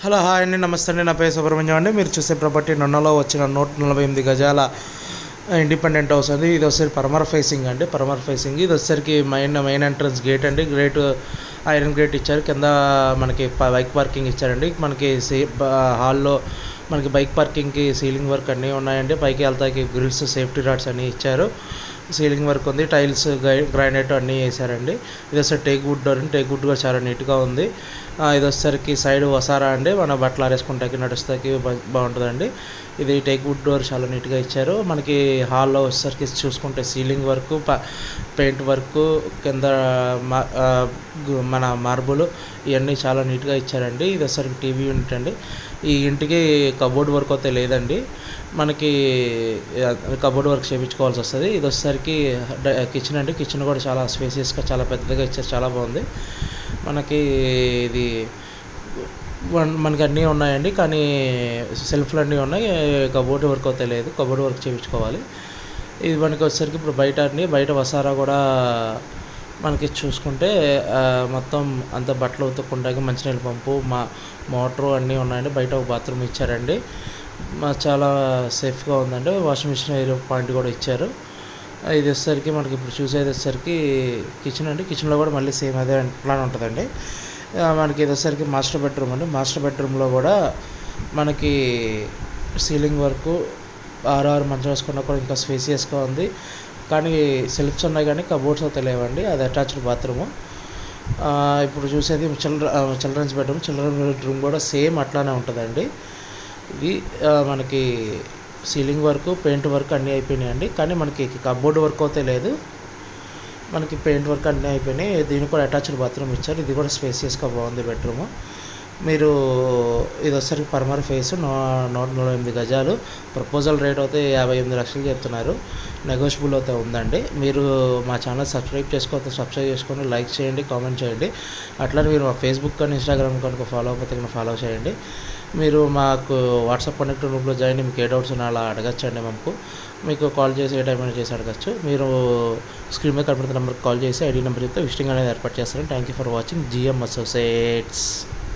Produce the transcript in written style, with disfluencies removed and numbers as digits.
Hello hi అండి, నమస్తే అండి. నా పేరు సుబ్రహ్మణ్యం అండి. మీరు చూసే ప్రాపర్టీ నొన్నలో వచ్చిన 148 గజాల ఇండిపెండెంట్ హౌస్ అండి. ఇది వచ్చేసరి పరమర్ ఫేసింగ్ అండి. పరమర్ ఫేసింగ్ ఇది వచ్చేసరికి మెయిన్ ఎంట్రన్స్ గేట్ అండి. గేట్ ఐరన్ గేట్ ఇచ్చారు. కింద మనకి బైక్ పార్కింగ్ ఇచ్చారండి. మనకి హాల్లో మనకి బైక్ పార్కింగ్కి సీలింగ్ వర్క్ అన్నీ ఉన్నాయండి. పైకి వెళ్తాకి గ్రిల్స్ సేఫ్టీ రాడ్స్ అన్నీ ఇచ్చారు. సీలింగ్ వర్క్ ఉంది. టైల్స్ గ్రానైట్ అన్నీ వేసారండి. ఇది వచ్చేసరి టేక్ వుడ్ డోర్ అండి. టేక్ వుడ్ కూడా చాలా నీట్గా ఉంది. ఇది వచ్చేసరికి సైడ్ వసారా అండి. మన బట్టలు ఆరేసుకుంటాకి నడుస్తాకి బాగుంటుందండి. ఇది టేక్ వుడ్ డోర్ చాలా నీట్గా ఇచ్చారు. మనకి హాల్లో వచ్చేసరికి చూసుకుంటే సీలింగ్ వర్క్, పెయింట్ వర్క్, కింద మన మార్బుల్ ఇవన్నీ చాలా నీట్గా ఇచ్చారండి. ఇది వచ్చేసరికి టీవీ యూనిట్ అండి. ఈ ఇంటికి కబోర్డ్ వర్క్ అయితే లేదండి. మనకి కబోర్డ్ వర్క్ చేయించుకోవాల్సి వస్తుంది. ఇది వచ్చేసరికి కిచెన్ అండి. కిచెన్ కూడా చాలా స్పేసియస్గా చాలా పెద్దగా ఇచ్చారు. చాలా బాగుంది. మనకి ఇది మనకి అన్నీ ఉన్నాయండి, కానీ సెల్ఫ్లు అన్నీ ఉన్నాయి. కబోర్డ్ వర్క్ అయితే లేదు. కబోర్డ్ వర్క్ చేయించుకోవాలి. ఇది మనకి వచ్చేసరికి ఇప్పుడు బయట వసారా కూడా మనకి చూసుకుంటే మొత్తం అంత బట్టలు ఉతుక్కుంటాకి మంచినీళ్ళ పంపు, మోటరు అన్నీ ఉన్నాయండి. బయట ఒక బాత్రూమ్ ఇచ్చారండి. చాలా సేఫ్గా ఉందండి. వాషింగ్ మిషన్ ఎయిర్ పాయింట్ కూడా ఇచ్చారు. ఇది వచ్చేసరికి మనకి ఇప్పుడు చూసేది వచ్చేసరికి కిచెన్ అండి. కిచెన్లో కూడా మళ్ళీ సేమ్ అదే ప్లాన్ ఉంటుందండి. మనకి ఇది వచ్చేసరికి మాస్టర్ బెడ్రూమ్ అండి. మాస్టర్ బెడ్రూమ్లో కూడా మనకి సీలింగ్ వర్క్, ఆరు మంచం వేసుకున్నా కూడా ఇంకా స్పేసియస్గా ఉంది. కానీ సెల్ఫ్స్ ఉన్నాయి, కానీ కబోర్డ్స్ అయితే లేవండి. అది అటాచ్డ్ బాత్రూము. ఇప్పుడు చూసేది చిల్డ్రన్స్ బెడ్రూమ్. చిల్డ్రన్స్ బెడ్రూమ్ కూడా సేమ్ అట్లానే ఉంటుందండి. ఇది మనకి సీలింగ్ వర్క్, పెయింట్ వర్క్ అన్నీ అయిపోయినాయండి. కానీ మనకి కబోర్డ్ వర్క్ అయితే లేదు. మనకి పెయింట్ వర్క్ అన్నీ అయిపోయినాయి. దీనికి కూడా అటాచ్డ్ బాత్రూమ్ ఇచ్చారు. ఇది కూడా స్పేసియస్గా బాగుంది బెడ్రూము. మీరు ఇది వచ్చేసరికి పరమర్ ఫేస్ 148 గజాలు. ప్రపోజల్ రేట్ అయితే 58 లక్షలు చెప్తున్నారు. నెగోషియబుల్ అయితే ఉందండి. మీరు మా ఛానల్ సబ్స్క్రైబ్ చేసుకొని లైక్ చేయండి, కామెంట్ చేయండి. అట్లనే మీరు మా ఫేస్బుక్ కానీ ఇన్స్టాగ్రామ్ కనుక ఫాలో అవ్వకపోతే ఫాలో చేయండి. మీరు మాకు వాట్సాప్ కనెక్ట్ గ్రూప్లో జాయిన్ మీకు ఏ డౌట్స్ ఉన్నా అలా అడగచ్చండి. మీకు కాల్ చేసి ఏ టైం అయినా చేసి అడగచ్చు. మీరు స్క్రీన్ మీద కనపడుతున్న నెంబర్కి కాల్ చేసి ఐడి నెంబర్ చెప్తే విజిటింగ్ అనేది ఏర్పాటు చేస్తారు. Thank you for watching. GM associates.